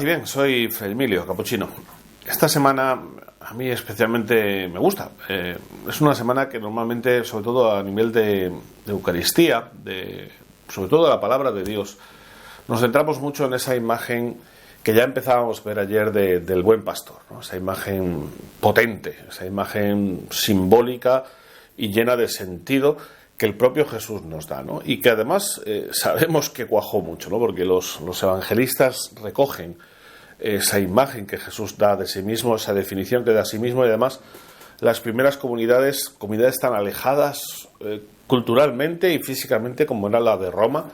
bien, soy Fray Emilio Cappuccino. Esta semana a mí especialmente me gusta. Es una semana que normalmente, sobre todo a nivel de Eucaristía, sobre todo de la palabra de Dios, nos centramos mucho en esa imagen que ya empezábamos a ver ayer del buen pastor, ¿no? Esa imagen potente, esa imagen simbólica y llena de sentido que el propio Jesús nos da, ¿no? Y que además sabemos que cuajó mucho, ¿no? Porque los evangelistas recogen esa imagen que Jesús da de sí mismo, esa definición que da a sí mismo, y además las primeras comunidades tan alejadas culturalmente y físicamente como era la de Roma,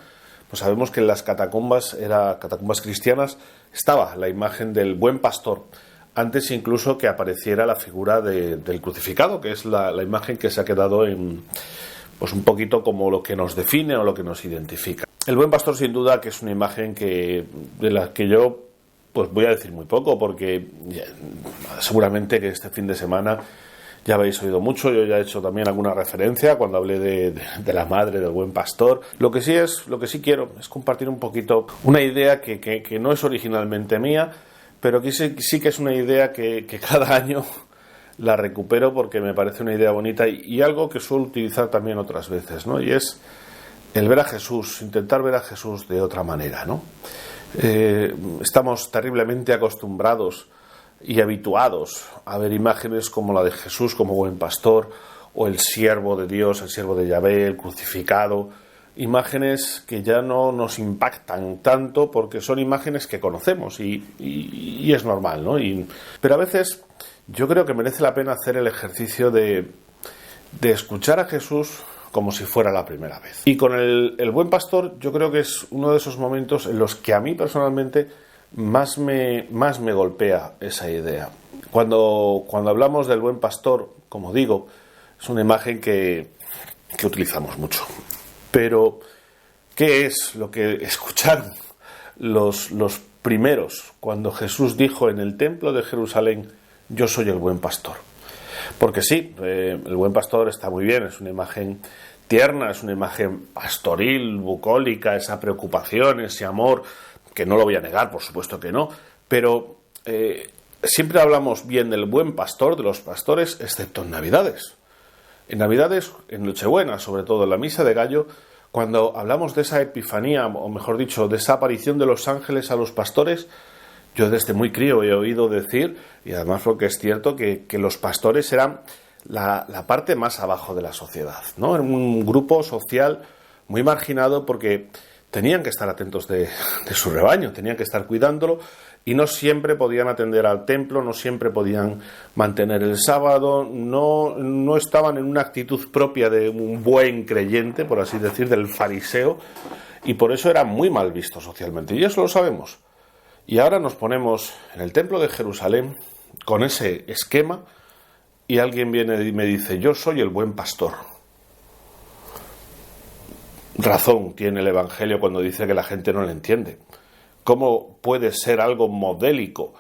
pues sabemos que en las catacumbas cristianas estaba la imagen del buen pastor, antes incluso que apareciera la figura del crucificado, que es la imagen que se ha quedado pues un poquito como lo que nos define o lo que nos identifica. El buen pastor, sin duda, que es una imagen de la que yo pues voy a decir muy poco, porque seguramente que este fin de semana ya habéis oído mucho. Yo ya he hecho también alguna referencia cuando hablé de la madre del buen pastor. Lo que sí quiero es compartir un poquito una idea que no es originalmente mía, pero que sí que es una idea que cada año la recupero porque me parece una idea bonita y algo que suelo utilizar también otras veces, ¿no? Y es el ver a Jesús, intentar ver a Jesús de otra manera, ¿no? Estamos terriblemente acostumbrados y habituados a ver imágenes como la de Jesús como buen pastor, o el siervo de Dios, el siervo de Yahvé, el crucificado, imágenes que ya no nos impactan tanto porque son imágenes que conocemos y es normal, ¿no? Pero a veces yo creo que merece la pena hacer el ejercicio de escuchar a Jesús como si fuera la primera vez. Y con el buen pastor yo creo que es uno de esos momentos en los que a mí personalmente más me golpea esa idea. Cuando hablamos del buen pastor, como digo, es una imagen que utilizamos mucho. Pero, ¿qué es lo que escucharon los primeros cuando Jesús dijo en el templo de Jerusalén: yo soy el buen pastor? Porque sí, el buen pastor está muy bien, es una imagen tierna, es una imagen pastoril, bucólica, esa preocupación, ese amor, que no lo voy a negar, por supuesto que no, pero siempre hablamos bien del buen pastor, de los pastores, excepto en Navidades. En Navidades, en Nochebuena, sobre todo en la Misa de Gallo, cuando hablamos de esa epifanía, o mejor dicho, de esa aparición de los ángeles a los pastores, yo desde muy crío he oído decir, y además porque es cierto, que los pastores eran la parte más abajo de la sociedad, ¿no? Era un grupo social muy marginado porque tenían que estar atentos de su rebaño, tenían que estar cuidándolo y no siempre podían atender al templo, no siempre podían mantener el sábado, no estaban en una actitud propia de un buen creyente, por así decir, del fariseo, y por eso eran muy mal vistos socialmente, y eso lo sabemos. Y ahora nos ponemos en el templo de Jerusalén con ese esquema y alguien viene y me dice: yo soy el buen pastor. Razón tiene el Evangelio cuando dice que la gente no le entiende. ¿Cómo puede ser algo modélico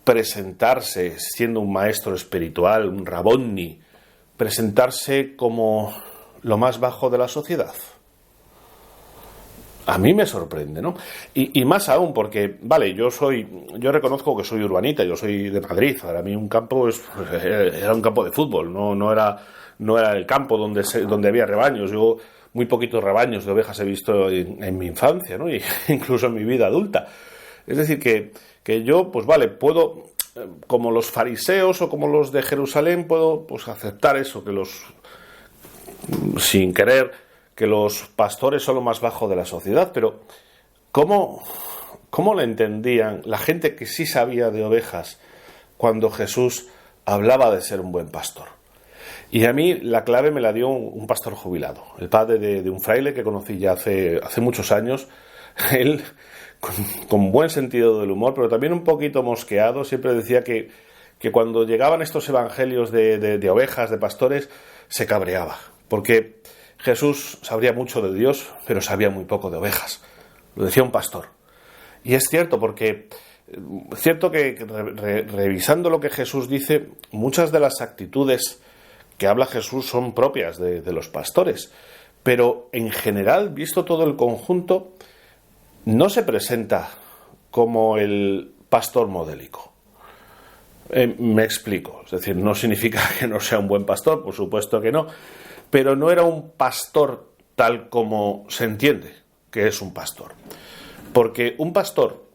presentarse siendo un maestro espiritual, un rabonni, presentarse como lo más bajo de la sociedad? A mí me sorprende, ¿no? Y más aún porque, vale, yo reconozco que soy urbanita, yo soy de Madrid. Para mí un campo era un campo de fútbol, no era el campo donde había rebaños. Yo muy poquitos rebaños de ovejas he visto en mi infancia, ¿no? Y incluso en mi vida adulta. Es decir, que yo, pues vale, puedo, como los fariseos o como los de Jerusalén, puedo pues aceptar eso, sin querer, que los pastores son lo más bajo de la sociedad, pero ¿cómo le entendían la gente que sí sabía de ovejas cuando Jesús hablaba de ser un buen pastor? Y a mí la clave me la dio un pastor jubilado, el padre de un fraile que conocí ya hace muchos años. Él, con buen sentido del humor, pero también un poquito mosqueado, siempre decía que cuando llegaban estos evangelios de ovejas, de pastores, se cabreaba, porque Jesús sabría mucho de Dios, pero sabía muy poco de ovejas. Lo decía un pastor. Y es cierto, porque es cierto que revisando lo que Jesús dice, muchas de las actitudes que habla Jesús son propias de los pastores. Pero en general, visto todo el conjunto, no se presenta como el pastor modélico. Me explico, es decir, no significa que no sea un buen pastor, por supuesto que no, pero no era un pastor tal como se entiende que es un pastor. Porque un pastor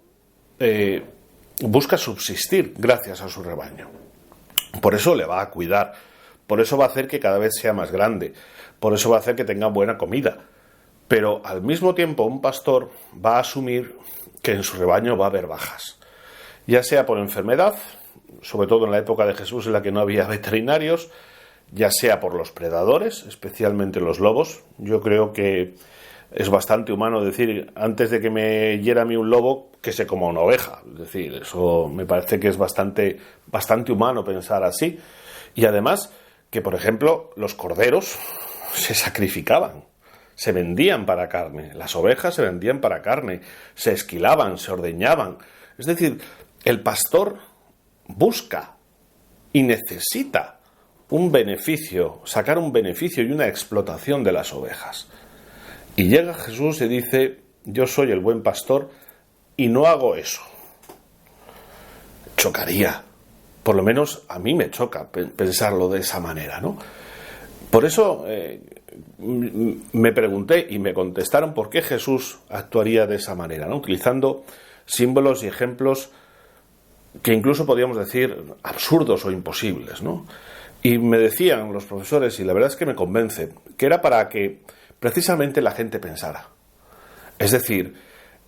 busca subsistir gracias a su rebaño. Por eso le va a cuidar, por eso va a hacer que cada vez sea más grande, por eso va a hacer que tenga buena comida. Pero al mismo tiempo un pastor va a asumir que en su rebaño va a haber bajas, ya sea por enfermedad, sobre todo en la época de Jesús en la que no había veterinarios, ya sea por los predadores, especialmente los lobos. Yo creo que es bastante humano decir, antes de que me hiera a mí un lobo, que se coma una oveja. Es decir, eso me parece que es bastante humano pensar así. Y además, que por ejemplo, los corderos se sacrificaban, se vendían para carne, las ovejas se vendían para carne, se esquilaban, se ordeñaban. Es decir, el pastor busca y necesita un beneficio, sacar un beneficio y una explotación de las ovejas. Y llega Jesús y dice, yo soy el buen pastor y no hago eso. Chocaría, por lo menos a mí me choca pensarlo de esa manera, ¿no? Por eso me pregunté y me contestaron por qué Jesús actuaría de esa manera, ¿no? Utilizando símbolos y ejemplos que incluso podríamos decir absurdos o imposibles, ¿no? Y me decían los profesores, y la verdad es que me convence, que era para que precisamente la gente pensara. Es decir,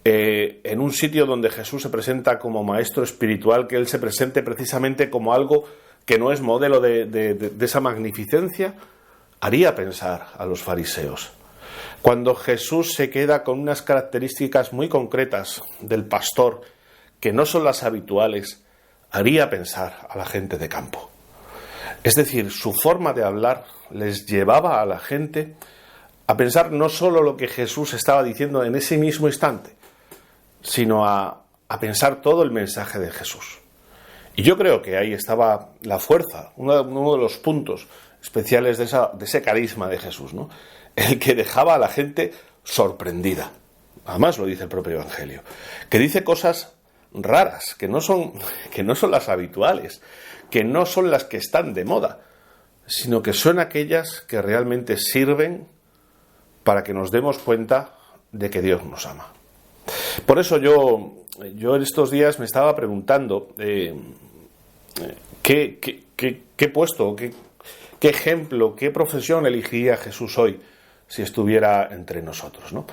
en un sitio donde Jesús se presenta como maestro espiritual, que Él se presente precisamente como algo que no es modelo de esa magnificencia, haría pensar a los fariseos. Cuando Jesús se queda con unas características muy concretas del pastor, que no son las habituales, haría pensar a la gente de campo. Es decir, su forma de hablar les llevaba a la gente a pensar no solo lo que Jesús estaba diciendo en ese mismo instante, sino a pensar todo el mensaje de Jesús. Y yo creo que ahí estaba la fuerza, uno de los puntos especiales de ese carisma de Jesús, ¿no? El que dejaba a la gente sorprendida. Además lo dice el propio Evangelio, que dice cosas raras, que no son las habituales, que no son las que están de moda, sino que son aquellas que realmente sirven para que nos demos cuenta de que Dios nos ama. Por eso yo en estos días me estaba preguntando qué puesto, qué ejemplo, qué profesión elegiría Jesús hoy si estuviera entre nosotros, ¿no?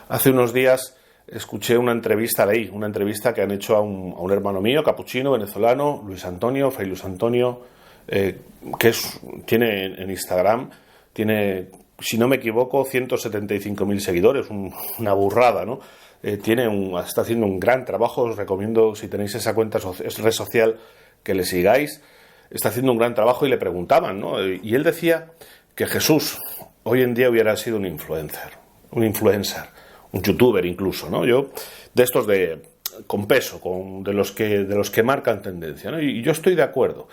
Hace unos días escuché leí una entrevista que han hecho a un hermano mío, capuchino, venezolano, Fray Luis Antonio, tiene en Instagram, si no me equivoco, 175.000 seguidores, una burrada, ¿no? Está haciendo un gran trabajo, os recomiendo, si tenéis esa cuenta, es red social, que le sigáis. Está haciendo un gran trabajo y le preguntaban, ¿no? Y él decía que Jesús hoy en día hubiera sido un influencer, un youtuber incluso, ¿no? Yo, de estos con peso, de los que marcan tendencia, ¿no? Y yo estoy de acuerdo.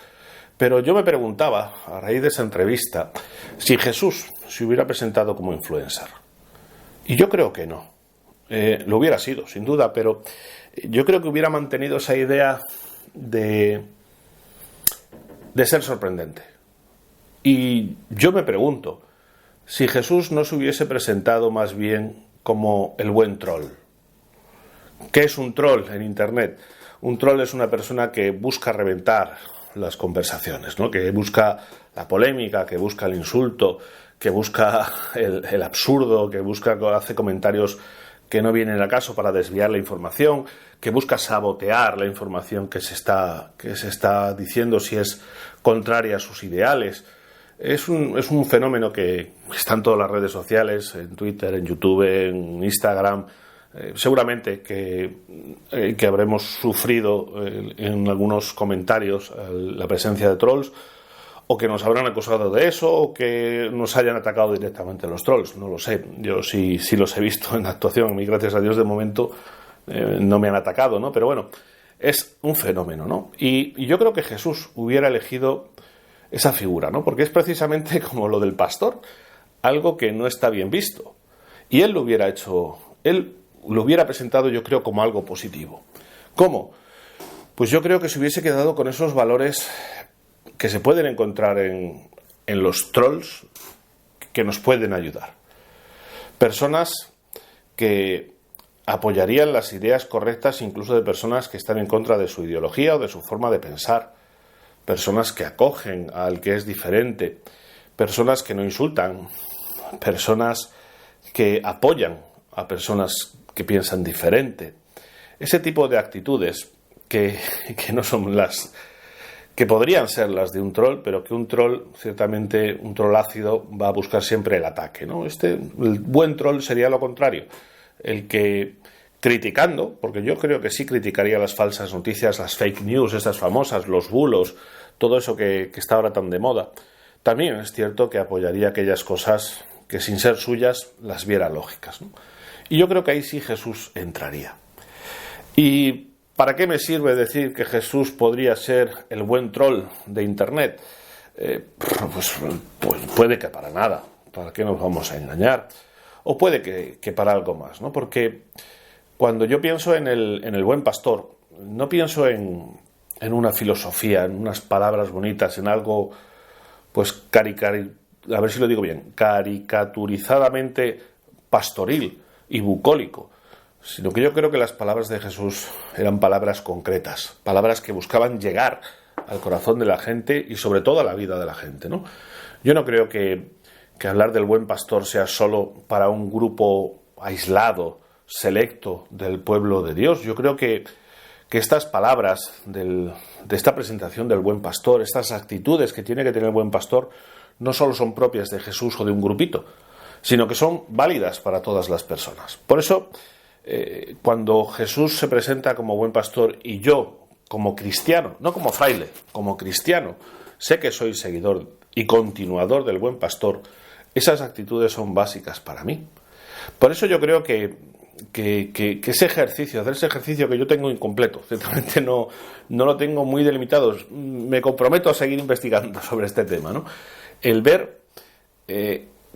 Pero yo me preguntaba, a raíz de esa entrevista, si Jesús se hubiera presentado como influencer. Y yo creo que no. Lo hubiera sido, sin duda, pero yo creo que hubiera mantenido esa idea de ser sorprendente. Y yo me pregunto, si Jesús no se hubiese presentado más bien como el buen troll. ¿Qué es un troll en Internet? Un troll es una persona que busca reventar las conversaciones, ¿no? Que busca la polémica, que busca el insulto, que busca el absurdo, que hace comentarios que no vienen al caso para desviar la información, que busca sabotear la información que se está diciendo si es contraria a sus ideales. Es un fenómeno que está en todas las redes sociales, en Twitter, en YouTube, en Instagram. Seguramente que habremos sufrido en algunos comentarios la presencia de trolls, o que nos habrán acusado de eso, o que nos hayan atacado directamente los trolls, no lo sé. Yo sí los he visto en actuación, y gracias a Dios de momento no me han atacado, ¿no? Pero bueno, es un fenómeno, ¿no? Y yo creo que Jesús hubiera elegido esa figura, ¿no? Porque es precisamente como lo del pastor, algo que no está bien visto. Y él lo hubiera presentado, yo creo, como algo positivo. ¿Cómo? pues yo creo que se hubiese quedado con esos valores que se pueden encontrar en los trolls, que nos pueden ayudar. Personas que apoyarían las ideas correctas incluso de personas que están en contra de su ideología o de su forma de pensar. Personas que acogen al que es diferente. Personas que no insultan. Personas que apoyan a personas que piensan diferente. Ese tipo de actitudes que no son las que podrían ser las de un troll, pero que un troll, ciertamente un troll ácido, va a buscar siempre el ataque, ¿no? El buen troll sería lo contrario, el que criticando, porque yo creo que sí criticaría las falsas noticias, las fake news, estas famosas, los bulos, todo eso que está ahora tan de moda. También es cierto que apoyaría aquellas cosas que sin ser suyas las viera lógicas, ¿no? Y yo creo que ahí sí Jesús entraría. ¿Y para qué me sirve decir que Jesús podría ser el buen troll de Internet? Pues puede que para nada. ¿Para qué nos vamos a engañar? O puede que para algo más, ¿no? Porque cuando yo pienso en el buen pastor, no pienso en una filosofía, en unas palabras bonitas, en algo, pues, a ver si lo digo bien, caricaturizadamente pastoril y bucólico, sino que yo creo que las palabras de Jesús eran palabras concretas, palabras que buscaban llegar al corazón de la gente y sobre todo a la vida de la gente, ¿no? Yo no creo que hablar del buen pastor sea solo para un grupo aislado, selecto del pueblo de Dios. Yo creo que estas palabras de esta presentación del buen pastor, estas actitudes que tiene que tener el buen pastor, no solo son propias de Jesús o de un grupito, sino que son válidas para todas las personas. Por eso, cuando Jesús se presenta como buen pastor y yo, como cristiano, no como fraile, como cristiano, sé que soy seguidor y continuador del buen pastor, esas actitudes son básicas para mí. Por eso yo creo que ese ejercicio, hacer ese ejercicio que yo tengo incompleto, ciertamente no lo tengo muy delimitado, me comprometo a seguir investigando sobre este tema, ¿no? El ver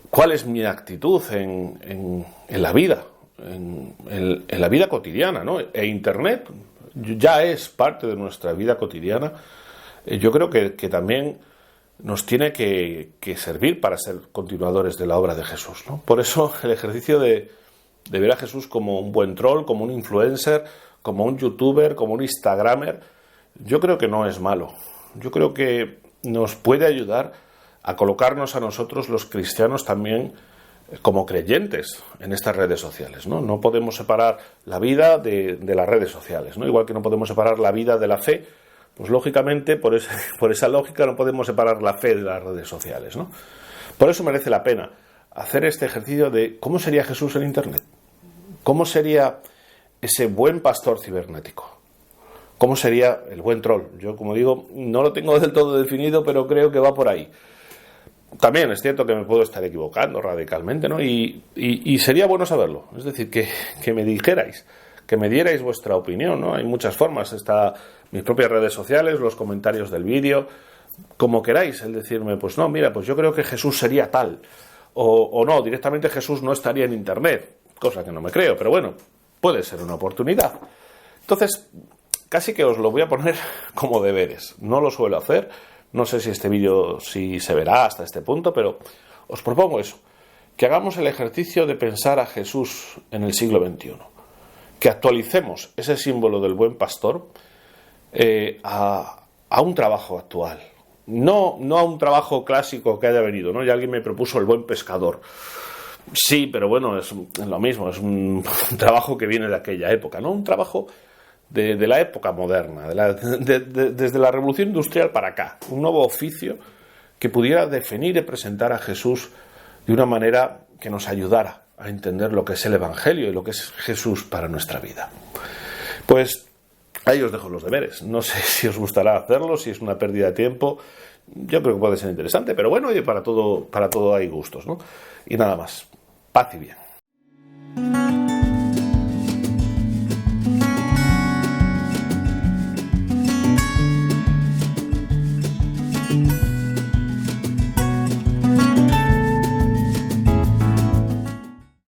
cuál es mi actitud en la vida, en la vida cotidiana, ¿no? E Internet ya es parte de nuestra vida cotidiana. Yo creo que también nos tiene que servir para ser continuadores de la obra de Jesús, ¿no? Por eso el ejercicio de ver a Jesús como un buen troll, como un influencer, como un youtuber, como un instagramer, yo creo que no es malo. Yo creo que nos puede ayudar a colocarnos a nosotros los cristianos también como creyentes en estas redes sociales, ¿no? No podemos separar la vida de las redes sociales, ¿no? Igual que no podemos separar la vida de la fe, pues lógicamente por esa lógica no podemos separar la fe de las redes sociales, ¿no? Por eso merece la pena hacer este ejercicio de cómo sería Jesús en Internet, cómo sería ese buen pastor cibernético, cómo sería el buen troll. Yo, como digo, no lo tengo del todo definido, pero creo que va por ahí. También es cierto que me puedo estar equivocando radicalmente, ¿no? Y sería bueno saberlo. Es decir, que me dijerais, que me dierais vuestra opinión, ¿no? Hay muchas formas. Está mis propias redes sociales, los comentarios del vídeo, como queráis. El decirme, pues no, mira, pues yo creo que Jesús sería tal. O no, directamente Jesús no estaría en Internet. Cosa que no me creo, pero bueno, puede ser una oportunidad. Entonces, casi que os lo voy a poner como deberes. No lo suelo hacer. No sé si este vídeo sí se verá hasta este punto, pero os propongo eso, que hagamos el ejercicio de pensar a Jesús en el siglo XXI, que actualicemos ese símbolo del buen pastor a un trabajo actual, no a un trabajo clásico que haya venido, ¿no? Ya alguien me propuso el buen pescador. Sí, pero bueno, es lo mismo, es un trabajo que viene de aquella época, ¿no? Un trabajo de la época moderna, desde la revolución industrial para acá, un nuevo oficio que pudiera definir y presentar a Jesús de una manera que nos ayudara a entender lo que es el Evangelio y lo que es Jesús para nuestra vida. Pues ahí os dejo los deberes. No sé si os gustará hacerlo, si es una pérdida de tiempo. Yo creo que puede ser interesante, pero bueno, oye, para todo hay gustos, ¿no? Y nada más. Paz y bien.